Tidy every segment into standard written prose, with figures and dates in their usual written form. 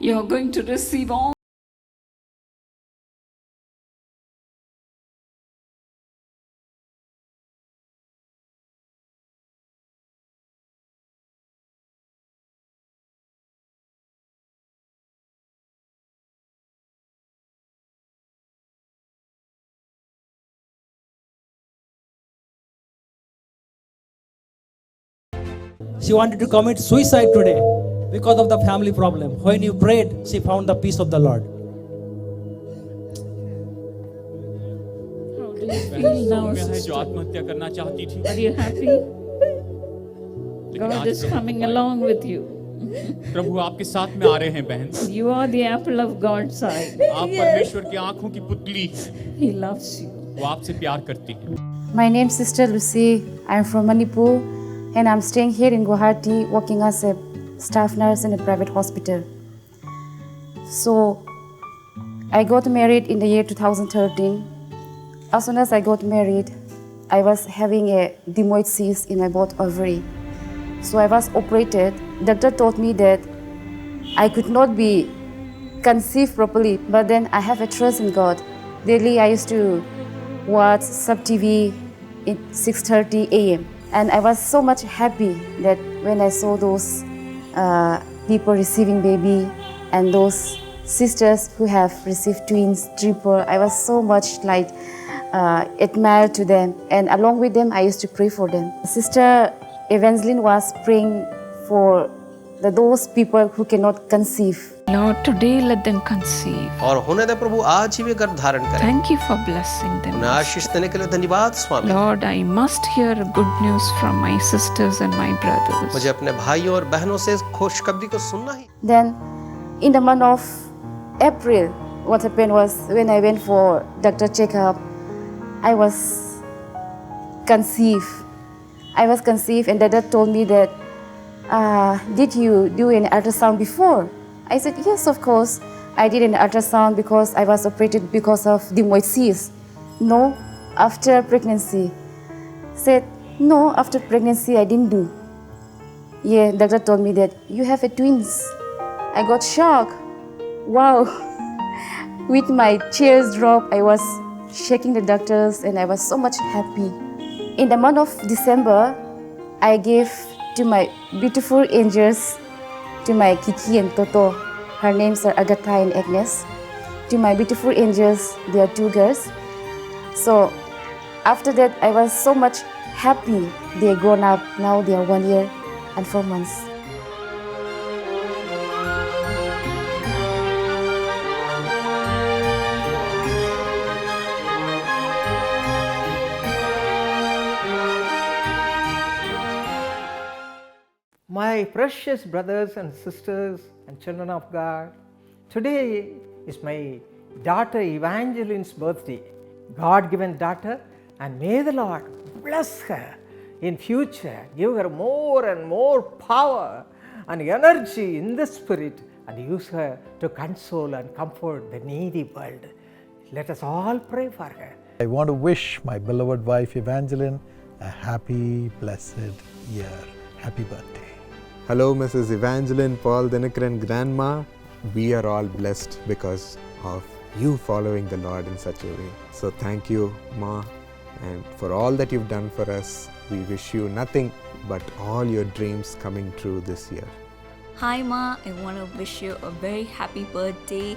You're going to receive all. She wanted to commit suicide today because of the family problem. When you prayed, she found the peace of the Lord. How do you feel now, में है जो sister? आत्महत्या करना चाहती थी, Are you happy? लेकिन God आज is Prabhu coming को पाया। along with you. प्रभु आपके साथ में आ रहे हैं बहन। You are the apple of God's eye. आप परमेश्वर की आंखों की पुतली हैं। He loves you. वो आपसे प्यार करती है। My name is Sister Lucy. I am from Manipur and I'm staying here in Guwahati working as a staff nurse in a private hospital. So I got married in the year 2013. As soon as I got married, I was having a demoid cyst in my both ovary. So I was operated. Doctor told me that I could not be conceived properly, but then I have a trust in God. Daily I used to watch Sub TV at 6:30 a.m. And I was so much happy that when I saw those people receiving baby and those sisters who have received twins, triple, I was so much like admired to them. And along with them, I used to pray for them. Sister Evangeline was praying for those people who cannot conceive. Lord, today let them conceive. और होने दे प्रभु आज ही वे गर्भ धारण करें। Thank you for blessing them. उन्हें आशीष देने के लिए धन्यवाद स्वामी। Lord, I must hear good news from my sisters and my brothers. मुझे अपने भाइयों और बहनों से खुशखबरी को सुनना ही। Then in the month of April, what happened was when I went for doctor checkup, I was conceived. And the doctor told me that, did you do an ultrasound before? I said, yes, of course. I did an ultrasound because I was operated because of demoid cyst. No, after pregnancy. Said, no, after pregnancy I didn't do. Yeah, doctor told me that you have a twins. I got shocked. Wow. With my tears drop, I was shaking the doctors and I was so much happy. In the month of December, I gave to my beautiful angels, to my Kiki and Toto. Her names are Agatha and Agnes. To my beautiful angels, they are two girls. So after that, I was so much happy. They are grown up. Now they are 1 year and 4 months. My precious brothers and sisters and children of God, today is my daughter Evangeline's birthday, God-given daughter, and may the Lord bless her in future, give her more and more power and energy in the spirit, and use her to console and comfort the needy world. Let us all pray for her. I want to wish my beloved wife Evangeline a happy, blessed year. Happy birthday. Hello, Mrs. Evangeline, Paul, Dinakaran, Grandma. We are all blessed because of you following the Lord in such a way. So thank you, Ma, and for all that you've done for us. We wish you nothing but all your dreams coming true this year. Hi Ma, I want to wish you a very happy birthday.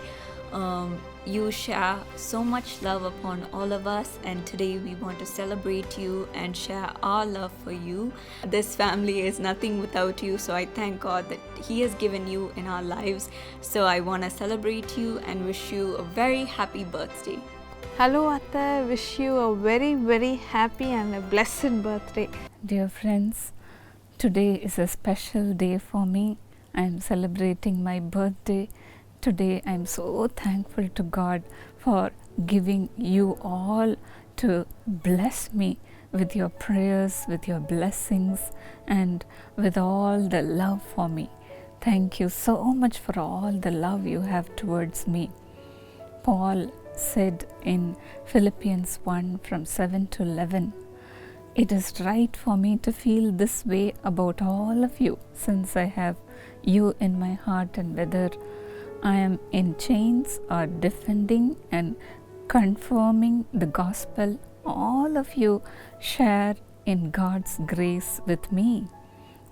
You share so much love upon all of us, and today we want to celebrate you and share our love for you. This family is nothing without you, so I thank God that He has given you in our lives. So I want to celebrate you and wish you a very happy birthday. Hello Atta, wish you a very, very happy and a blessed birthday. Dear friends, today is a special day for me. I am celebrating my birthday. Today I am so thankful to God for giving you all to bless me with your prayers, with your blessings, and with all the love for me. Thank you so much for all the love you have towards me. Paul said in Philippians 1 from 7 to 11, "It is right for me to feel this way about all of you, since I have you in my heart, and whether I am in chains or defending and confirming the gospel, all of you share in God's grace with me.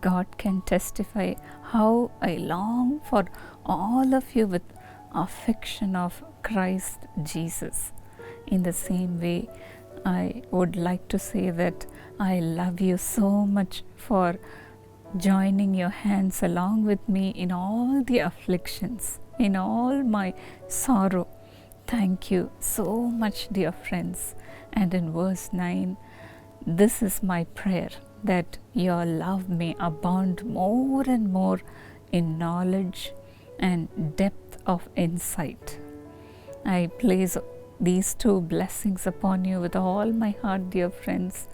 God can testify how I long for all of you with affection of Christ Jesus. In the same way, I would like to say that I love you so much for joining your hands along with me in all the afflictions, in all my sorrow. Thank you so much, dear friends. And in verse 9, this is my prayer, that your love may abound more and more in knowledge and depth of insight. I place these two blessings upon you with all my heart, dear friends.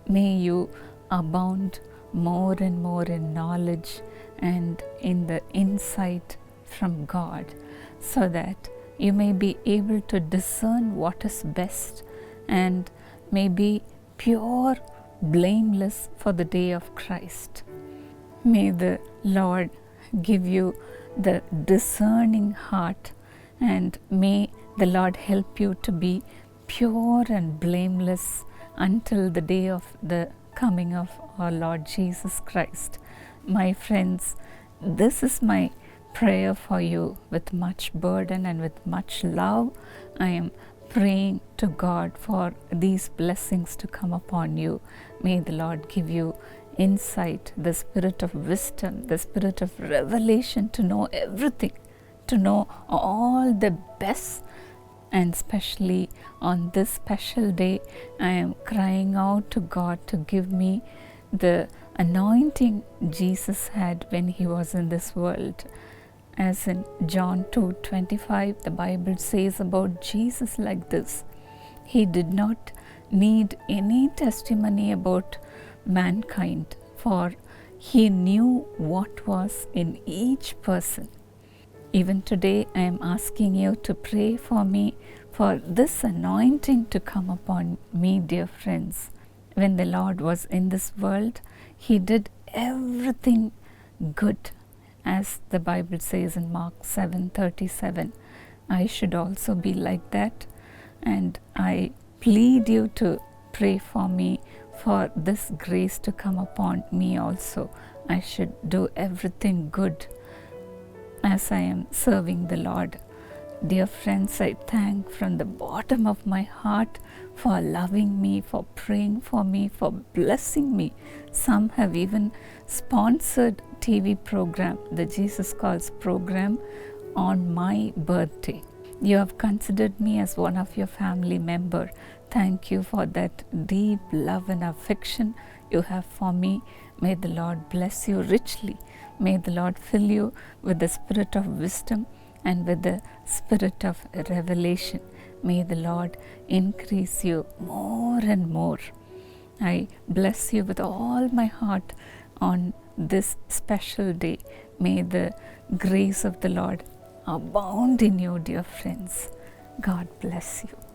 May you abound more and more in knowledge and in the insight from God, so that you may be able to discern what is best and may be pure, blameless for the day of Christ. May the Lord give you the discerning heart, and may the Lord help you to be pure and blameless until the day of the coming of our Lord Jesus Christ. My friends, this is my prayer for you with much burden and with much love. I am praying to God for these blessings to come upon you. May the Lord give you insight, the spirit of wisdom, the spirit of revelation to know everything, to know all the best. And especially on this special day, I am crying out to God to give me the anointing Jesus had when he was in this world. As in John 2:25, the Bible says about Jesus like this: he did not need any testimony about mankind, for he knew what was in each person. Even today, I am asking you to pray for me for this anointing to come upon me, dear friends. When the Lord was in this world, he did everything good, as the Bible says in Mark 7:37. I should also be like that, and I plead you to pray for me for this grace to come upon me also. I should do everything good as I am serving the Lord. Dear friends, I thank from the bottom of my heart for loving me, for praying for me, for blessing me. Some have even sponsored TV program, the Jesus Calls program, on my birthday. You have considered me as one of your family member. Thank you for that deep love and affection you have for me. May the Lord bless you richly. May the Lord fill you with the spirit of wisdom and with the spirit of revelation. May the Lord increase you more and more. I bless you with all my heart on this special day. May the grace of the Lord abound in you, dear friends. God bless you.